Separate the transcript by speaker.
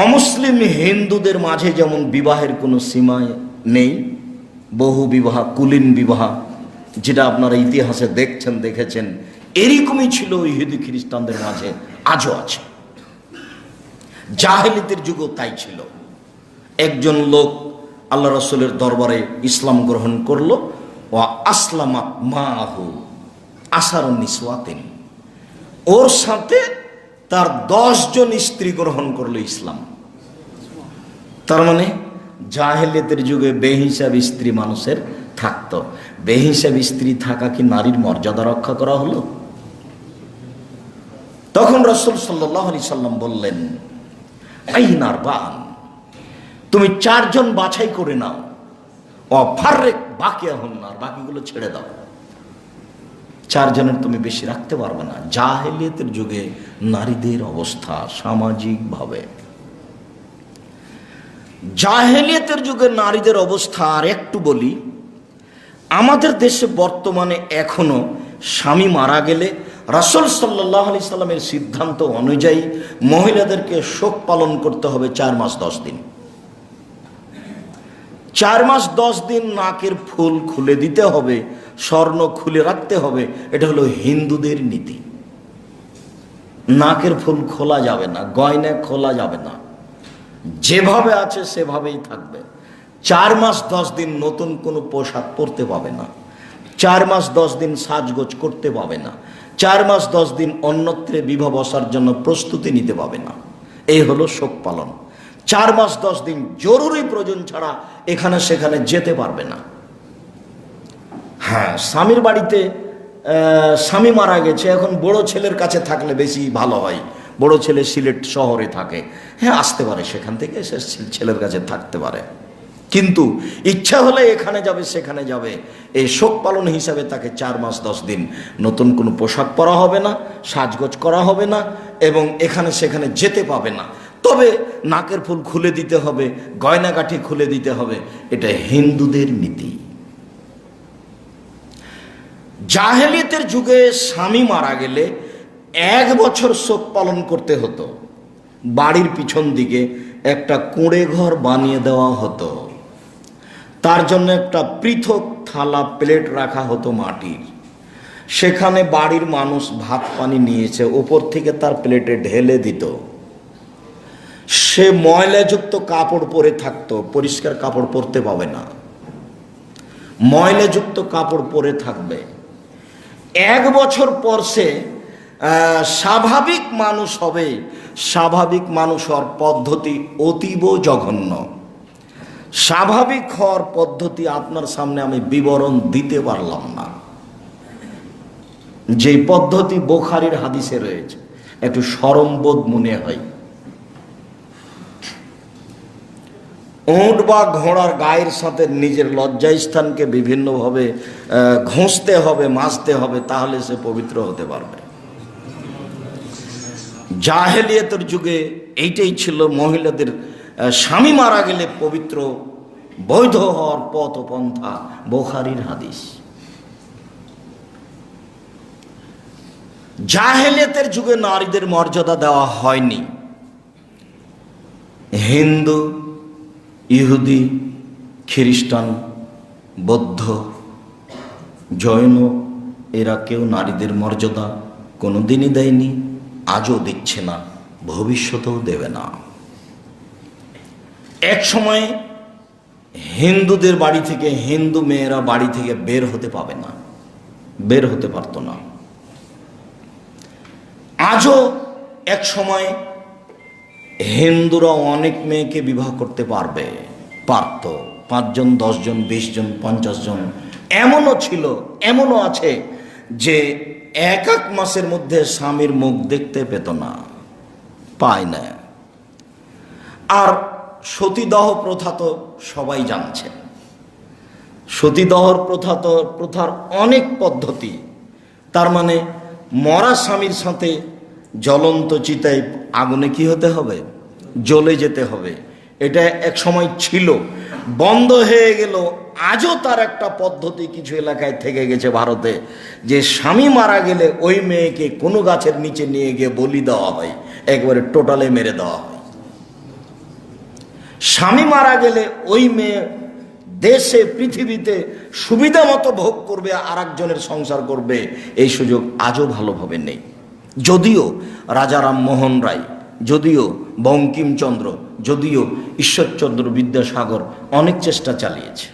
Speaker 1: অমুসলিম হিন্দুদের মাঝে যেমন বিবাহের কোনো সীমা নেই, বহু বিবাহ, কুলীন বিবাহ, যেটা আপনারা ইতিহাসে দেখেছেন, এরকমই ছিল ইহুদি খ্রিস্টানদের মাঝে, আজও আছে। জাহেলিয়াতের যুগও তাই ছিল। একজন লোক আল্লাহ রাসূলের দরবারে ইসলাম গ্রহণ করলো, ও আসলামাত মাহু আসারুন নিসওয়াতিন, ওর সাথে তার 10 জন স্ত্রী গ্রহণ করলো ইসলাম। তার মানে জাহেলিয়াতের যুগে বেহিসাব স্ত্রী মানুষের থাকতো। বেহিসাব স্ত্রী থাকা কি নারীর মর্যাদা রক্ষা করা হলো? তখন রাসূল সাল্লাল্লাহু আলাইহি সাল্লাম বললেন, আইনার বান, তুমি 4 জন বাছাই করে নাও, অফারেক বাকি হন না, বাকিগুলো ছেড়ে দাও। 4 জনের তুমি বেশি রাখতে পারবে না। জাহেলিয়াতের যুগে নারীদের অবস্থা সামাজিকভাবে, জাহেলিয়াতের যুগে নারীদের অবস্থা আর একটু বলি। আমাদের দেশে বর্তমানে এখনো স্বামী মারা গেলে রাসূল সাল্লাল্লাহু আলাইহি সাল্লামের সিদ্ধান্ত অনুযায়ী মহিলাদেরকে শোক পালন করতে হবে 4 মাস 10 দিন। 4 মাস 10 দিন নাকের ফুল খুলে দিতে হবে, স্বর্ণ খুলে রাখতে হবে। এটা হলো হিন্দুদের নীতি। নাকের ফুল খোলা যাবে না, গয়না খোলা যাবে না, যেভাবে আছে সেভাবেই থাকবে। 4 মাস 10 দিন নতুন কোনো পোশাক পরতে পাবে না, 4 মাস 10 দিন সাজগোজ করতে পাবে না, 4 মাস 10 দিন অন্যত্রে বিবাহ বসার জন্য প্রস্তুতি নিতে পাবে না। এই হলো শোক পালন। 4 মাস 10 দিন জরুরি প্রয়োজন ছাড়া এখানে সেখানে যেতে পারবে না। হ্যাঁ, স্বামীর বাড়িতে স্বামী মারা গেছে, এখন বড় ছেলের কাছে থাকলে বেশি ভালো হয়। বড় ছেলে সিলেট শহরে থাকে, হ্যাঁ আসতে পারে, সেখান থেকে সে ছেলের কাছে থাকতে পারে, কিন্তু ইচ্ছা হলে এখানে যাবে সেখানে যাবে। এই শোক পালন হিসাবে তাকে 4 মাস 10 দিন নতুন কোনো পোশাক পরা হবে না, সাজগোজ করা হবে না, এবং এখানে সেখানে যেতে পাবে না। তবে নাকের ফুল খুলে দিতে হবে, গয়নাগাঠি খুলে দিতে হবে। এটা হিন্দুদের নীতি। জাহেলিয়াতের যুগে স্বামী মারা গেলে 1 বছর শোক পালন করতে হতো। বাড়ির পিছন দিকে একটা কুঁড়ে ঘর বানিয়ে দেওয়া হতো, তার জন্য একটা পৃথক থালা প্লেট রাখা হতো মাটির। সেখানে বাড়ির মানুষ ভাত পানি নিয়েছে, ওপর থেকে তার প্লেটে ঢেলে দিত। সে ময়লাযুক্ত কাপড় পরে থাকতো, পরিষ্কার কাপড় পরতে পাবে না, ময়লাযুক্ত কাপড় পরে থাকবে। 1 বছর পর সে স্বাভাবিক মানুষ হবে। স্বাভাবিক মানুষ হওয়ার পদ্ধতি অতীব জঘন্য। স্বাভাবিক হওয়ার পদ্ধতি আপনার সামনে আমি বিবরণ দিতে পারলাম না। যে পদ্ধতি বুখারীর হাদিসে রয়েছে, একটু শরমবোধ মনে হয়। উট বা ঘোড়ার গায়ের সাথে নিজের লজ্জাস্থানকে বিভিন্নভাবে ঘষতে হবে, মাজতে হবে, তাহলে সে পবিত্র হতে পারবে। জাহেলিয়াতের যুগে এইটাই ছিল মহিলাদের স্বামী মারা গেলে পবিত্র বৈধ হওয়ার পথ ও পন্থা। বুখারীর হাদিস। জাহেলিয়াতের যুগে নারীদের মর্যাদা দেওয়া হয়নি। হিন্দু, ইহুদি, খ্রিস্টান, বৌদ্ধ, জৈন, এরা কেউ নারীদের মর্যাদা কোনোদিনই দেয়নি, আজও দিচ্ছে না, ভবিষ্যতেও দেবে না। এক সময় হিন্দুদের বাড়ি থেকে হিন্দু মেয়েরা বাড়ি থেকে বের হতে পাবে না, বের হতে পারতো না। আজও এক সময় হিন্দুরা অনেক মেয়েকে বিবাহ করতে পারত, 5 জন, 10 জন, 20 জন, 50 জন। এমনও ছিল, এমনও আছে যে 1 মাসের মধ্যে স্বামীর মুখ দেখতে পেত না, পায় না। আর সতীদাহ প্রথা তো সবাই জানছে। সতীদাহর প্রথার অনেক পদ্ধতি। তার মানে মরা স্বামীর সাথে জ্বলন্ত চিতায় আগুনে কি হতে হবে? জ্বলে যেতে হবে। এটা এক সময় ছিল, বন্ধ হয়ে গেল। আজও তার একটা পদ্ধতি কিছু এলাকায় থেকে গেছে ভারতে, যে স্বামী মারা গেলে ওই মেয়েকে কোনো গাছের নিচে নিয়ে গিয়ে বলি দেওয়া হয়, একবারে টোটালে মেরে দেওয়া হয়। স্বামী মারা গেলে ওই মেয়ে দেশে পৃথিবীতে সুবিধা মতো ভোগ করবে, আর একজনের সংসার করবে, এই সুযোগ আজও ভালোভাবে নেই। যদিও রাজা রামমোহন রায়, যদিও বঙ্কিমচন্দ্র, যদিও ঈশ্বরচন্দ্র বিদ্যাসাগর অনেক চেষ্টা চালিয়েছে,